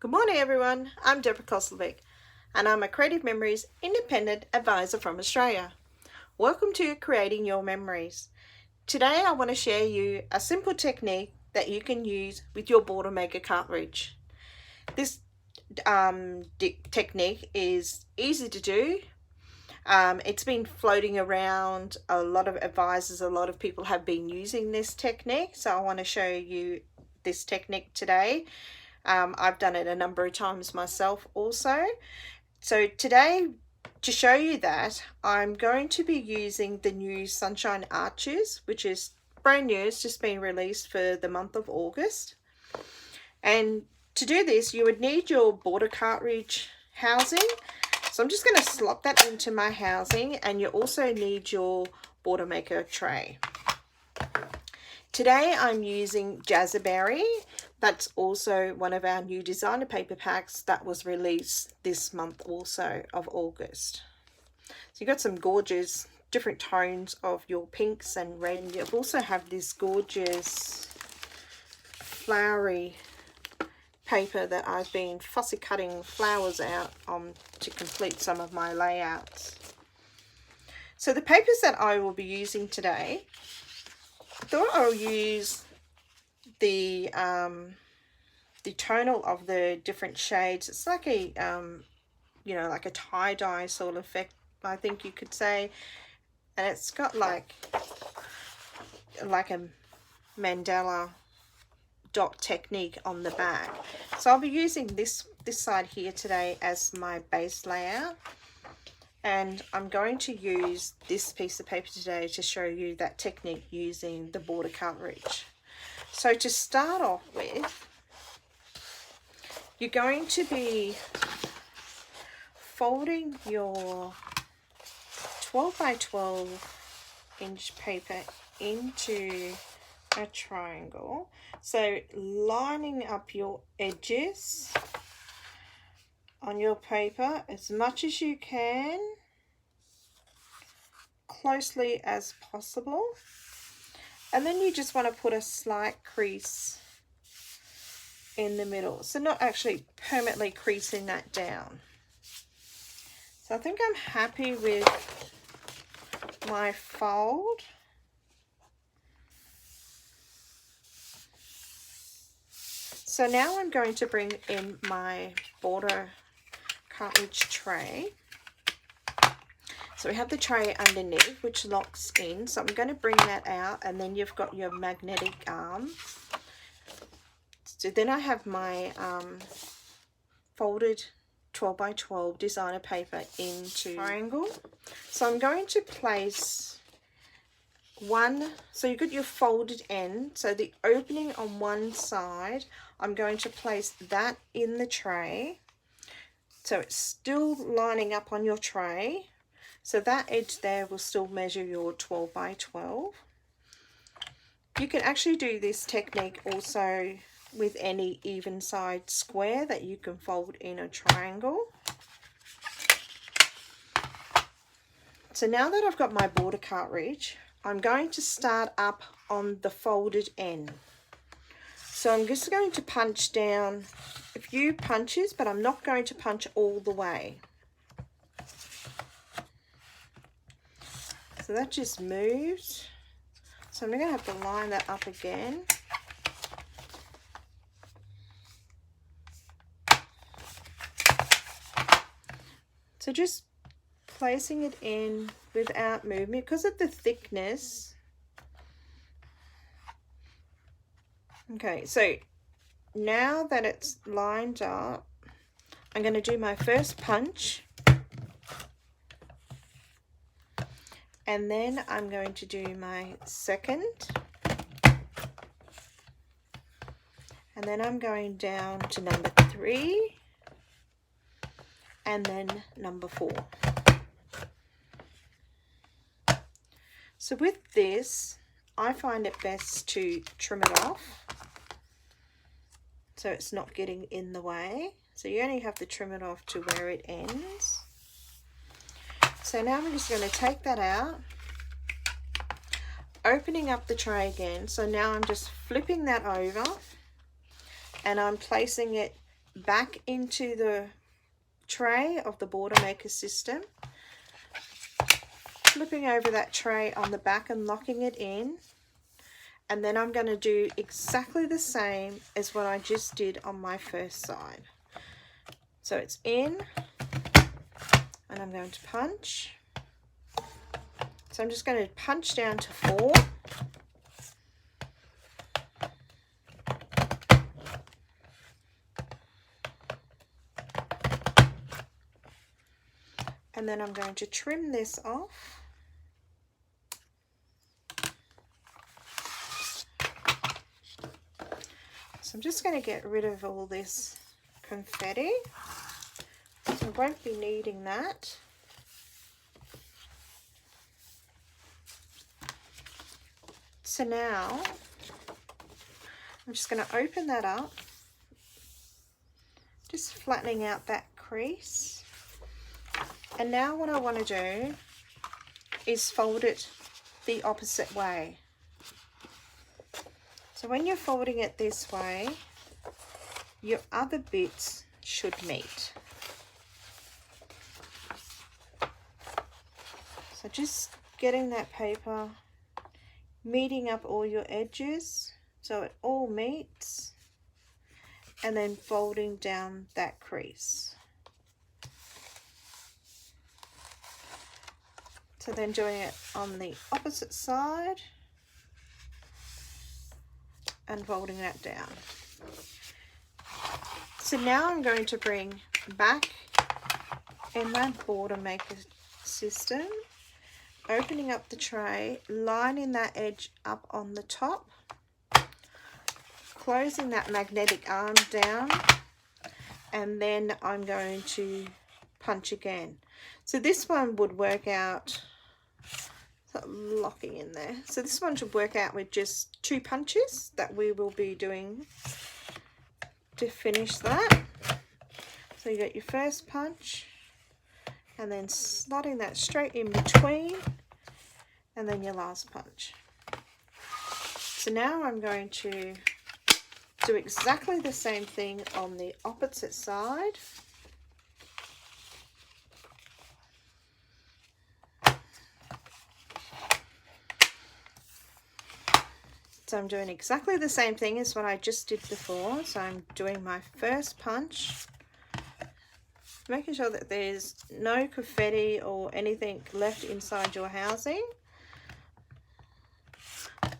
Good morning, everyone. I'm Deborah Koslovic, and I'm a Creative Memories Independent Advisor from Australia. Welcome to Creating Your Memories. Today, I want to share you a simple technique that you can use with your Border Maker cartridge. This technique is easy to do. It's been floating around. A lot of advisors, a lot of people have been using this technique, so I want to show you this technique today. I've done it a number of times myself also. So today, to show you that, I'm going to be using the new Sunshine Arches, which is brand new. It's just been released for the month of August. And to do this, you would need your border cartridge housing. So I'm just going to slot that into my housing, and you also need your Border Maker tray. Today I'm using Jazzberry. That's also one of our new designer paper packs that was released this month also of August. So you've got some gorgeous different tones of your pinks and red. And you also have this gorgeous flowery paper that I've been fussy cutting flowers out to complete some of my layouts. So the papers that I will be using today, I thought I'll use the tonal of the different shades. It's like a like a tie-dye sort of effect, I think you could say, and it's got like a mandala dot technique on the back. So I'll be using this side here today as my base layout, and I'm going to use this piece of paper today to show you that technique using the border cartridge. So to start off with, you're going to be folding your 12 by 12 inch paper into a triangle. So lining up your edges on your paper as much as you can, closely as possible. And then you just want to put a slight crease in the middle. So not actually permanently creasing that down. So I think I'm happy with my fold. So now I'm going to bring in my border cartridge tray. So we have the tray underneath, which locks in. So I'm going to bring that out, and then you've got your magnetic arm. So then I have my folded 12 by 12 designer paper into triangle. So I'm going to place one, so you've got your folded end, so the opening on one side, I'm going to place that in the tray. So it's still lining up on your tray. So that edge there will still measure your 12 by 12. You can actually do this technique also with any even side square that you can fold in a triangle. So now that I've got my border cartridge, I'm going to start up on the folded end. So I'm just going to punch down a few punches, but I'm not going to punch all the way. So that just moves. So I'm going to have to line that up again. So just placing it in without movement because of the thickness. Okay, so now that it's lined up, I'm going to do my first punch. And then I'm going to do my second. And then I'm going down to number 3. And then number 4. So with this, I find it best to trim it off so it's not getting in the way. So you only have to trim it off to where it ends. So now I'm just going to take that out, opening up the tray again. So now I'm just flipping that over and I'm placing it back into the tray of the border maker system, flipping over that tray on the back and locking it in. And then I'm going to do exactly the same as what I just did on my first side. So it's in, and I'm going to punch. So I'm just going to punch down to 4. And then I'm going to trim this off. So I'm just going to get rid of all this confetti. So I won't be needing that. So now I'm just going to open that up, just flattening out that crease. And now what I want to do is fold it the opposite way. So when you're folding it this way, your other bits should meet. So just getting that paper, meeting up all your edges so it all meets, and then folding down that crease. So then doing it on the opposite side and folding that down. So now I'm going to bring back in my border maker system, opening up the tray, lining that edge up on the top, closing that magnetic arm down, and then I'm going to punch again. So this one would work out, locking in there. So this one should work out with just 2 punches that we will be doing to finish that. So you got your first punch, and then slotting that straight in between, and then your last punch. So now I'm going to do exactly the same thing on the opposite side. So I'm doing exactly the same thing as what I just did before. So I'm doing my first punch, making sure that there's no confetti or anything left inside your housing.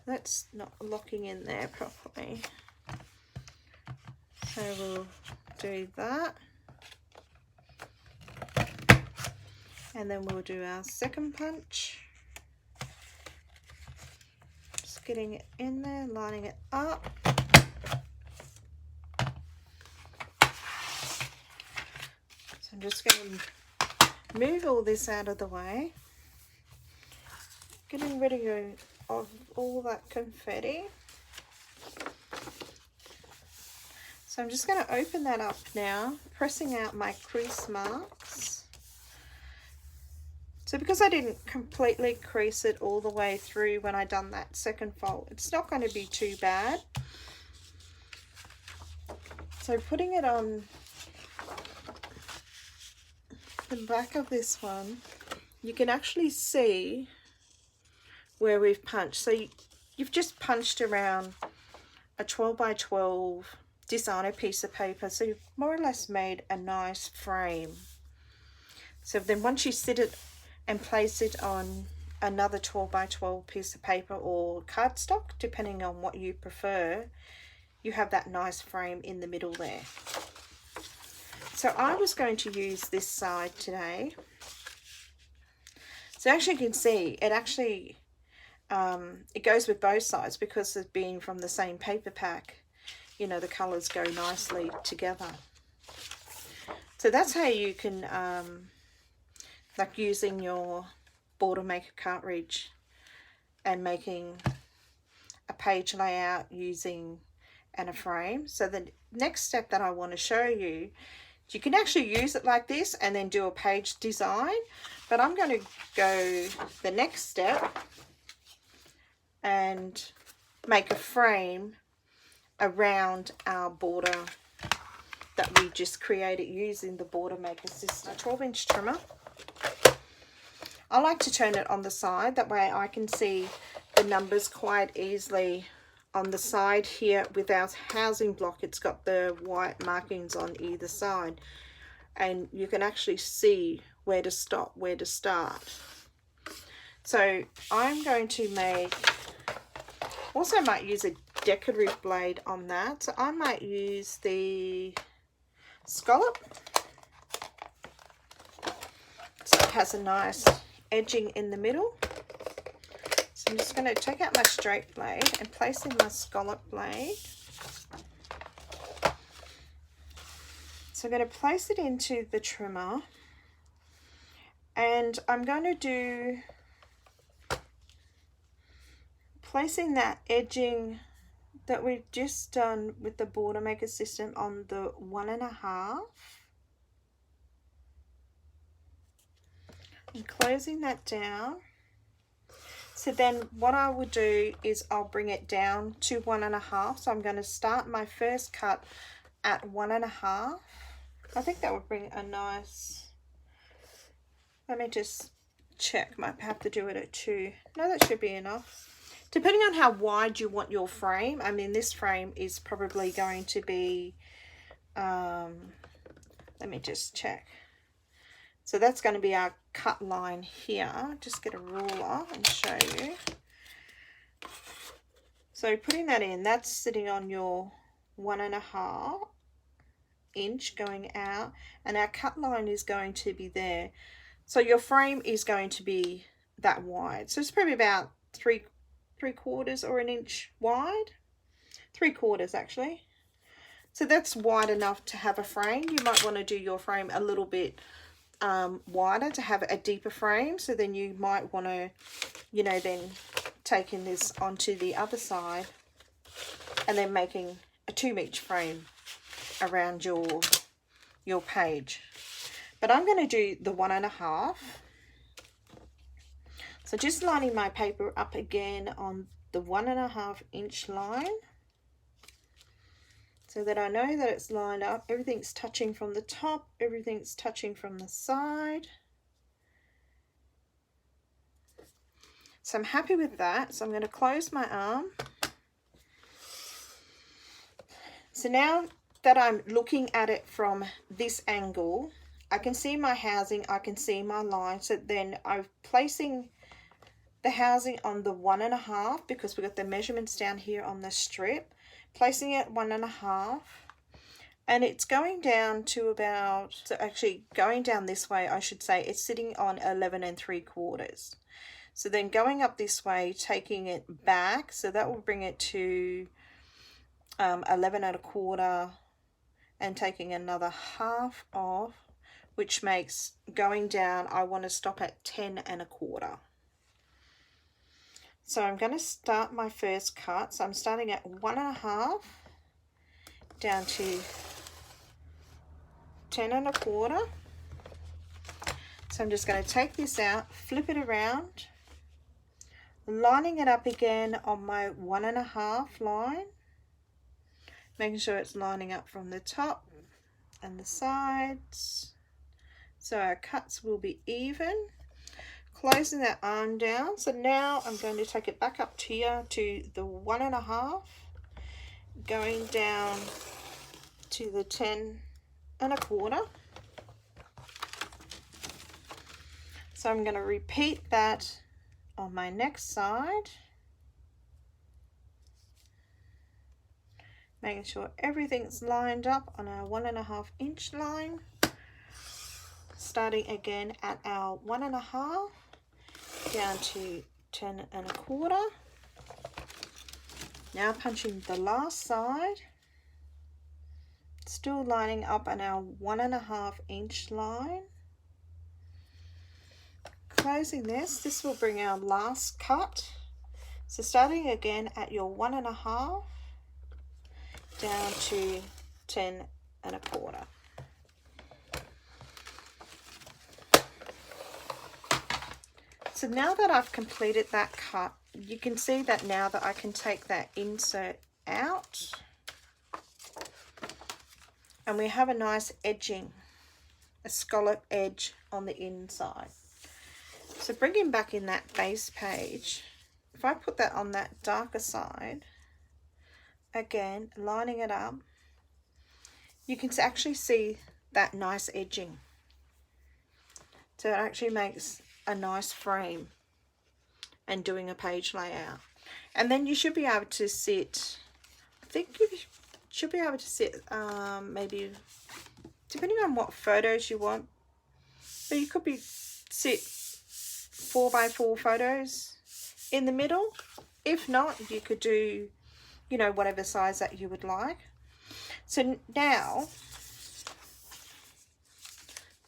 That's not locking in there properly. So we'll do that. And then we'll do our second punch. Getting it in there, lining it up. So I'm just going to move all this out of the way, getting rid of all that confetti. So I'm just going to open that up now, pressing out my crease marks. So because I didn't completely crease it all the way through when I done that second fold, it's not going to be too bad. So putting it on the back of this one, you can actually see where we've punched. So you've just punched around a 12 by 12 designer piece of paper. So you've more or less made a nice frame. So then once you sit it and place it on another 12 by 12 piece of paper or cardstock, depending on what you prefer, you have that nice frame in the middle there. So I was going to use this side today. So as you can see, it actually it goes with both sides because of being from the same paper pack. You know, the colours go nicely together. So that's how you can like using your border maker cartridge and making a page layout using and a frame. So the next step that I want to show you, you can actually use it like this and then do a page design, but I'm going to go the next step and make a frame around our border that we just created using the border maker system. A 12-inch trimmer. I like to turn it on the side, that way I can see the numbers quite easily on the side here. With our housing block, it's got the white markings on either side, and you can actually see where to stop, where to start. So I'm going to make, also might use a decorative blade on that. So I might use the Scollop. So it has a nice edging in the middle. So I'm just going to take out my straight blade and place in my Scollop blade. So I'm going to place it into the trimmer, and I'm going to do, placing that edging that we've just done with the border maker system on the 1.5, and closing that down. So then what I will do is I'll bring it down to 1.5. So I'm going to start my first cut at 1.5. I think that would bring a nice, let me just check, might have to do it at 2. No, that should be enough. Depending on how wide you want your frame. I mean, this frame is probably going to be, let me just check. So that's going to be our cut line here. Just get a ruler and show you. So putting that in, that's sitting on your 1.5 inch going out, and our cut line is going to be there. So your frame is going to be that wide. So it's probably about 3/4 or 1 inch wide. 3/4 actually. So that's wide enough to have a frame. You might want to do your frame a little bit wider to have a deeper frame. So then you might want to, you know, then taking this onto the other side and then making a 2-inch frame around your page. But I'm going to do the 1.5. So just lining my paper up again on the 1.5 inch line, so that I know that it's lined up. Everything's touching from the top, everything's touching from the side. So I'm happy with that. So I'm going to close my arm. So now that I'm looking at it from this angle, I can see my housing, I can see my line. So then I'm placing the housing on the 1.5, because we've got the measurements down here on the strip, placing it 1.5, and it's going down to about, so actually going down this way, I should say, it's sitting on 11 3/4. So then going up this way, taking it back, so that will bring it to 11 1/4, and taking another half off, which makes going down, I want to stop at 10 1/4. So I'm going to start my first cut. So I'm starting at 1.5 down to 10 1/4. So I'm just going to take this out, flip it around, lining it up again on my 1.5 line, making sure it's lining up from the top and the sides, so our cuts will be even. Closing that arm down. So now I'm going to take it back up here to the 1.5, going down to the 10 1/4. So I'm going to repeat that on my next side, making sure everything's lined up on our 1.5 inch line, starting again at our 1.5 down to 10 1/4. Now punching the last side, still lining up on our 1.5 inch line, closing this will bring our last cut. So starting again at your 1.5 down to 10 1/4. So now that I've completed that cut, you can see that now that I can take that insert out, and we have a nice edging, a scallop edge on the inside. So bringing back in that base page, if I put that on that darker side, again lining it up, you can actually see that nice edging. So it actually makes a nice frame and doing a page layout. And then you should be able to sit, I think you should be able to sit maybe, depending on what photos you want, but you could sit 4x4 photos in the middle. If not, you could do, you know, whatever size that you would like. So now,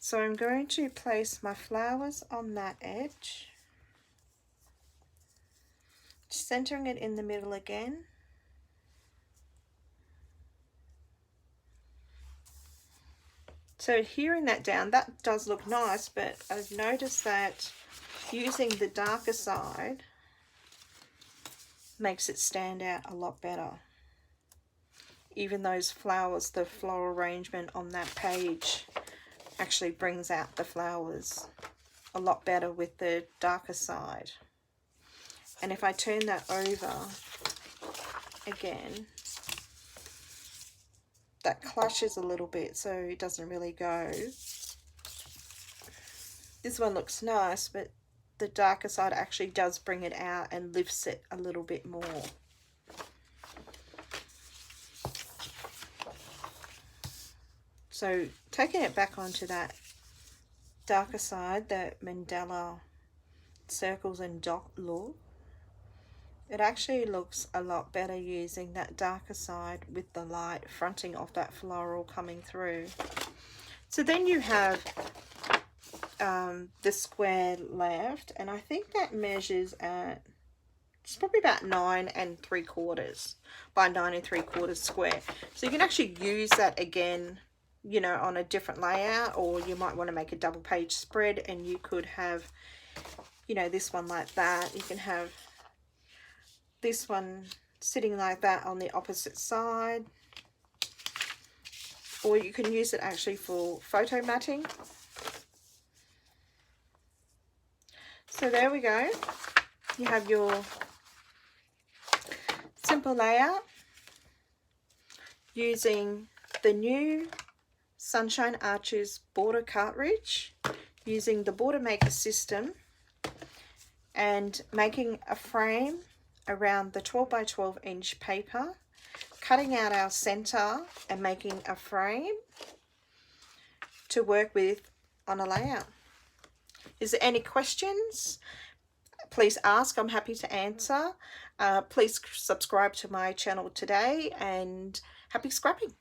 so I'm going to place my flowers on that edge, centering it in the middle again. So hearing that down, that does look nice, but I've noticed that using the darker side makes it stand out a lot better. Even those flowers, the floral arrangement on that page actually brings out the flowers a lot better with the darker side. And if I turn that over again, that clashes a little bit, so it doesn't really go. This one looks nice, but the darker side actually does bring it out and lifts it a little bit more. So taking it back onto that darker side, that mandala circles and dot look, it actually looks a lot better using that darker side with the light fronting off that floral coming through. So then you have the square left, and I think that measures at, it's probably about 9 3/4 by 9 3/4 square. So you can actually use that again, you know, on a different layout, or you might want to make a double page spread, and you could have, you know, this one like that. You can have this one sitting like that on the opposite side, or you can use it actually for photo matting. So there we go. You have your simple layout using the new Sunshine Arches border cartridge, using the border maker system, and making a frame around the 12 by 12 inch paper, cutting out our center and making a frame to work with on a layout. Is there any questions? Please ask, I'm happy to answer. Please subscribe to my channel today, and happy scrapping.